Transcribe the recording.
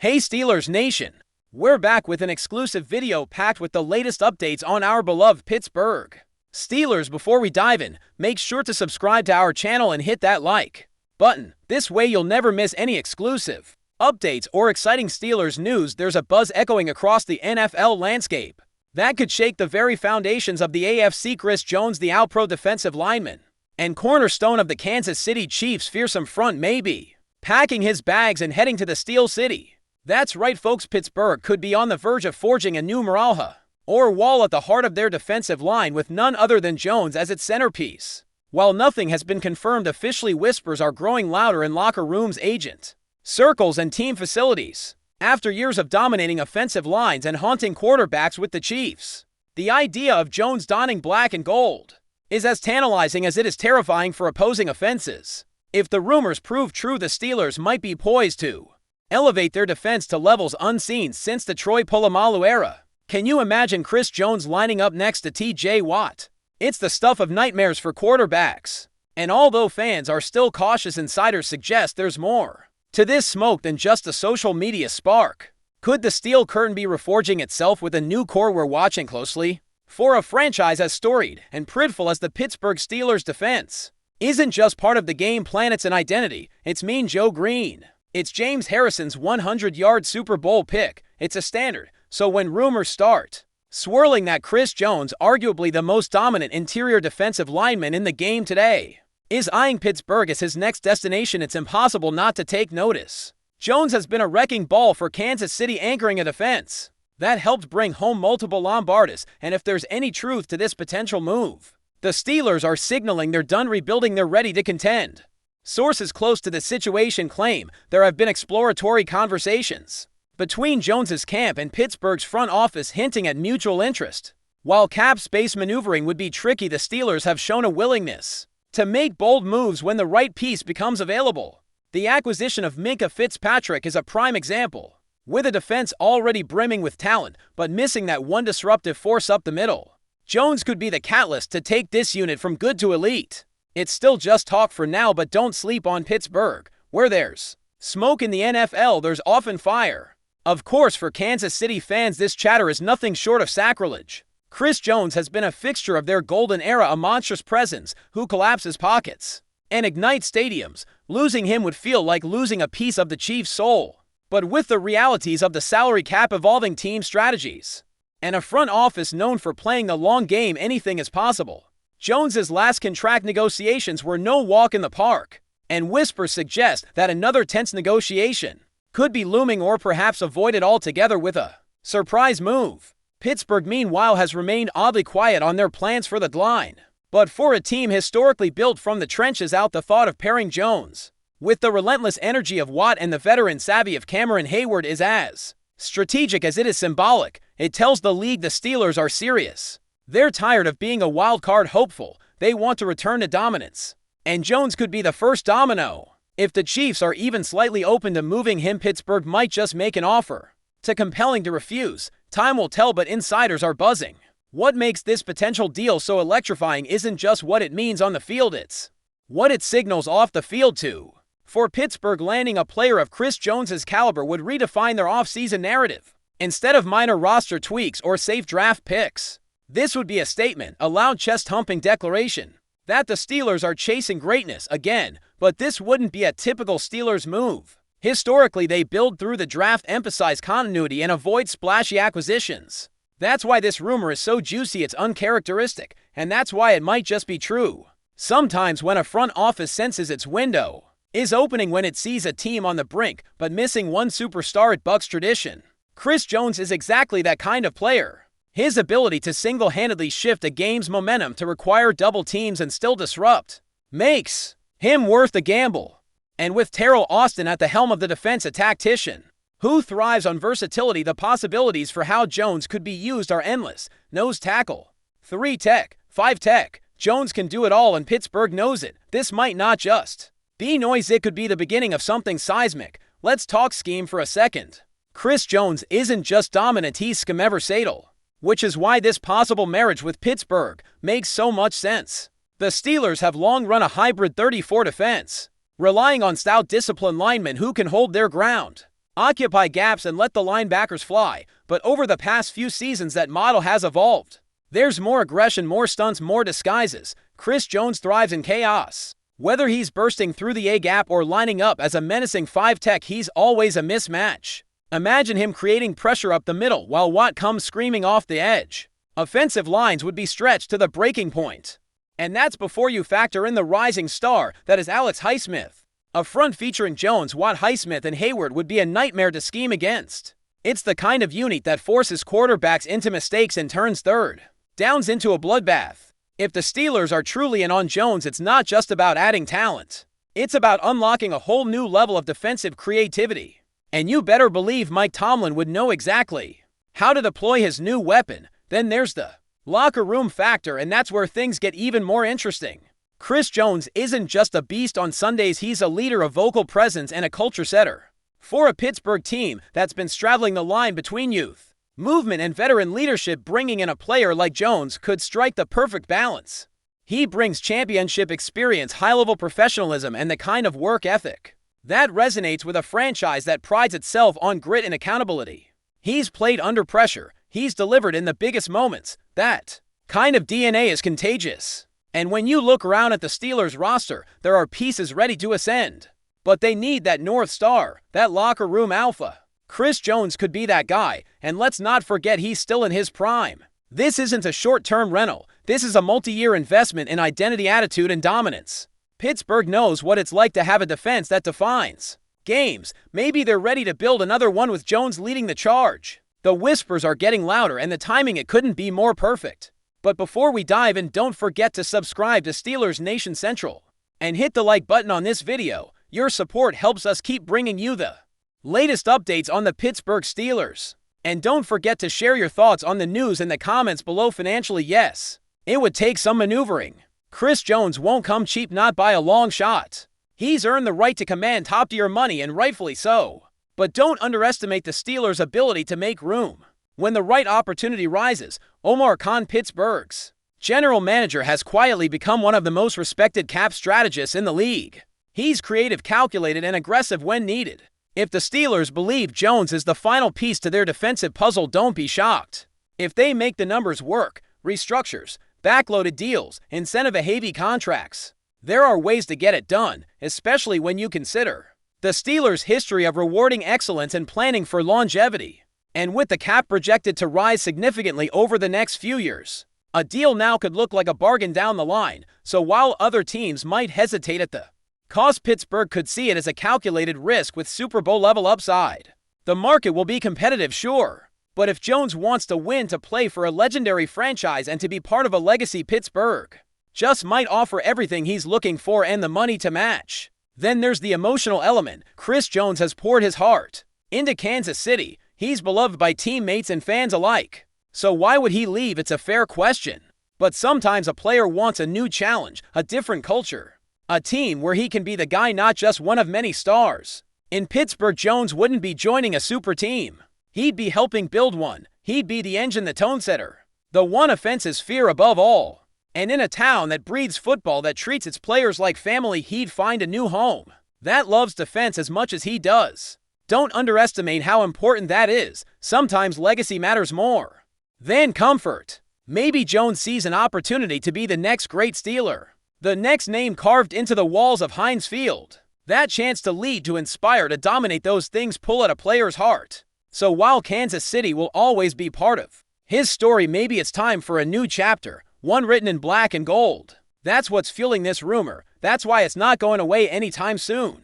Hey Steelers Nation! We're back with an exclusive video packed with the latest updates on our beloved Pittsburgh Steelers. Before we dive in, make sure to subscribe to our channel and hit that like button. This way you'll never miss any exclusive updates or exciting Steelers news. There's a buzz echoing across the NFL landscape that could shake the very foundations of the AFC. Chris Jones, the All-Pro defensive lineman and cornerstone of the Kansas City Chiefs' fearsome front, may be packing his bags and heading to the Steel City. That's right, folks. Pittsburgh could be on the verge of forging a new Maralha, or wall, at the heart of their defensive line, with none other than Jones as its centerpiece. While nothing has been confirmed officially, whispers are growing louder in locker rooms, agent circles, and team facilities. After years of dominating offensive lines and haunting quarterbacks with the Chiefs, the idea of Jones donning black and gold is as tantalizing as it is terrifying for opposing offenses. If the rumors prove true, the Steelers might be poised to elevate their defense to levels unseen since the Troy Polamalu era. Can you imagine Chris Jones lining up next to TJ Watt? It's the stuff of nightmares for quarterbacks. And although fans are still cautious, insiders suggest there's more to this smoke than just a social media spark. Could the Steel Curtain be reforging itself with a new core? We're watching closely. For a franchise as storied and prideful as the Pittsburgh Steelers, defense isn't just part of the game plan, it's an identity. It's Mean Joe Green. It's James Harrison's 100-yard Super Bowl pick. It's a standard. So when rumors start swirling that Chris Jones, arguably the most dominant interior defensive lineman in the game today, is eyeing Pittsburgh as his next destination, it's impossible not to take notice. Jones has been a wrecking ball for Kansas City, anchoring a defense that helped bring home multiple Lombardies. And if there's any truth to this potential move, the Steelers are signaling they're done rebuilding, they're ready to contend. Sources close to the situation claim there have been exploratory conversations between Jones's camp and Pittsburgh's front office, hinting at mutual interest. While cap space maneuvering would be tricky, the Steelers have shown a willingness to make bold moves when the right piece becomes available. The acquisition of Minkah Fitzpatrick is a prime example. With a defense already brimming with talent, but missing that one disruptive force up the middle, Jones could be the catalyst to take this unit from good to elite. It's still just talk for now, but don't sleep on Pittsburgh. Where there's smoke in the NFL, there's often fire. Of course, for Kansas City fans, this chatter is nothing short of sacrilege. Chris Jones has been a fixture of their golden era, a monstrous presence who collapses pockets and ignites stadiums. Losing him would feel like losing a piece of the Chiefs' soul. But with the realities of the salary cap, evolving team strategies, and a front office known for playing the long game, anything is possible. Jones's last contract negotiations were no walk in the park, and whispers suggest that another tense negotiation could be looming, or perhaps avoided altogether with a surprise move. Pittsburgh, meanwhile, has remained oddly quiet on their plans for the line. But for a team historically built from the trenches out, the thought of pairing Jones with the relentless energy of Watt and the veteran savvy of Cameron Hayward is as strategic as it is symbolic. It tells the league the Steelers are serious. They're tired of being a wild card hopeful. They want to return to dominance. And Jones could be the first domino. If the Chiefs are even slightly open to moving him, Pittsburgh might just make an offer too compelling to refuse. Time will tell, but insiders are buzzing. What makes this potential deal so electrifying isn't just what it means on the field, it's what it signals off the field too. For Pittsburgh, landing a player of Chris Jones's caliber would redefine their offseason narrative. Instead of minor roster tweaks or safe draft picks, this would be a statement, a loud chest-humping declaration that the Steelers are chasing greatness again. But this wouldn't be a typical Steelers move. Historically, they build through the draft, emphasize continuity, and avoid splashy acquisitions. That's why this rumor is so juicy, it's uncharacteristic, and that's why it might just be true. Sometimes when a front office senses its window is opening, when it sees a team on the brink but missing one superstar, it bucks tradition. Chris Jones is exactly that kind of player. His ability to single-handedly shift a game's momentum, to require double teams and still disrupt, makes him worth the gamble. And with Terrell Austin at the helm of the defense, a tactician who thrives on versatility, the possibilities for how Jones could be used are endless. Nose tackle, 3 tech, 5 tech. Jones can do it all, and Pittsburgh knows it. This might not just be noise, it could be the beginning of something seismic. Let's talk scheme for a second. Chris Jones isn't just dominant, he's scheme-versatile, which is why this possible marriage with Pittsburgh makes so much sense. The Steelers have long run a hybrid 34 defense, relying on stout, disciplined linemen who can hold their ground Occupy gaps and let the linebackers fly, but over the past few seasons that model has evolved. There's more aggression, more stunts, more disguises. Chris Jones thrives in chaos. Whether he's bursting through the A-gap or lining up as a menacing 5-tech, he's always a mismatch. Imagine him creating pressure up the middle while Watt comes screaming off the edge. Offensive lines would be stretched to the breaking point. And that's before you factor in the rising star that is Alex Highsmith. A front featuring Jones, Watt, Highsmith, and Hayward would be a nightmare to scheme against. It's the kind of unit that forces quarterbacks into mistakes and turns third downs into a bloodbath. If the Steelers are truly in on Jones, it's not just about adding talent. It's about unlocking a whole new level of defensive creativity. And you better believe Mike Tomlin would know exactly how to deploy his new weapon. Then there's the locker room factor, and that's where things get even more interesting. Chris Jones isn't just a beast on Sundays, he's a leader, a vocal presence, and a culture setter. For a Pittsburgh team that's been straddling the line between youth, movement, and veteran leadership, bringing in a player like Jones could strike the perfect balance. He brings championship experience, high-level professionalism, and the kind of work ethic that resonates with a franchise that prides itself on grit and accountability. He's played under pressure. He's delivered in the biggest moments. That kind of DNA is contagious. And when you look around at the Steelers roster, there are pieces ready to ascend. But they need that North Star, that locker room alpha. Chris Jones could be that guy, and let's not forget he's still in his prime. This isn't a short-term rental. This is a multi-year investment in identity, attitude, and dominance. Pittsburgh knows what it's like to have a defense that defines games. Maybe they're ready to build another one with Jones leading the charge. The whispers are getting louder, and the timing, it couldn't be more perfect. But before we dive in, don't forget to subscribe to Steelers Nation Central and hit the like button on this video. Your support helps us keep bringing you the latest updates on the Pittsburgh Steelers. And don't forget to share your thoughts on the news in the comments below. Financially, yes, it would take some maneuvering. Chris Jones won't come cheap, not by a long shot. He's earned the right to command top-tier money, and rightfully so. But don't underestimate the Steelers' ability to make room when the right opportunity rises. Omar Khan, Pittsburgh's general manager, has quietly become one of the most respected cap strategists in the league. He's creative, calculated, and aggressive when needed. If the Steelers believe Jones is the final piece to their defensive puzzle, don't be shocked if they make the numbers work. Restructures, backloaded deals, incentive-heavy contracts. There are ways to get it done, especially when you consider the Steelers' history of rewarding excellence and planning for longevity. And with the cap projected to rise significantly over the next few years, a deal now could look like a bargain down the line. So while other teams might hesitate at the cost, Pittsburgh could see it as a calculated risk with Super Bowl-level upside. The market will be competitive, sure, but if Jones wants to win, to play for a legendary franchise, and to be part of a legacy, Pittsburgh just might offer everything he's looking for and the money to match. Then there's the emotional element. Chris Jones has poured his heart into Kansas City. He's beloved by teammates and fans alike. So why would he leave? It's a fair question. But sometimes a player wants a new challenge, a different culture, a team where he can be the guy, not just one of many stars. In Pittsburgh, Jones wouldn't be joining a super team. He'd be helping build one. He'd be the engine, the tone setter, the one offense's fear above all. And in a town that breathes football, that treats its players like family, he'd find a new home that loves defense as much as he does. Don't underestimate how important that is. Sometimes legacy matters more than comfort. Maybe Jones sees an opportunity to be the next great Steeler, the next name carved into the walls of Heinz Field. That chance to lead, to inspire, to dominate, those things pull at a player's heart. So while Kansas City will always be part of his story, maybe it's time for a new chapter, one written in black and gold. That's what's fueling this rumor. That's why it's not going away anytime soon.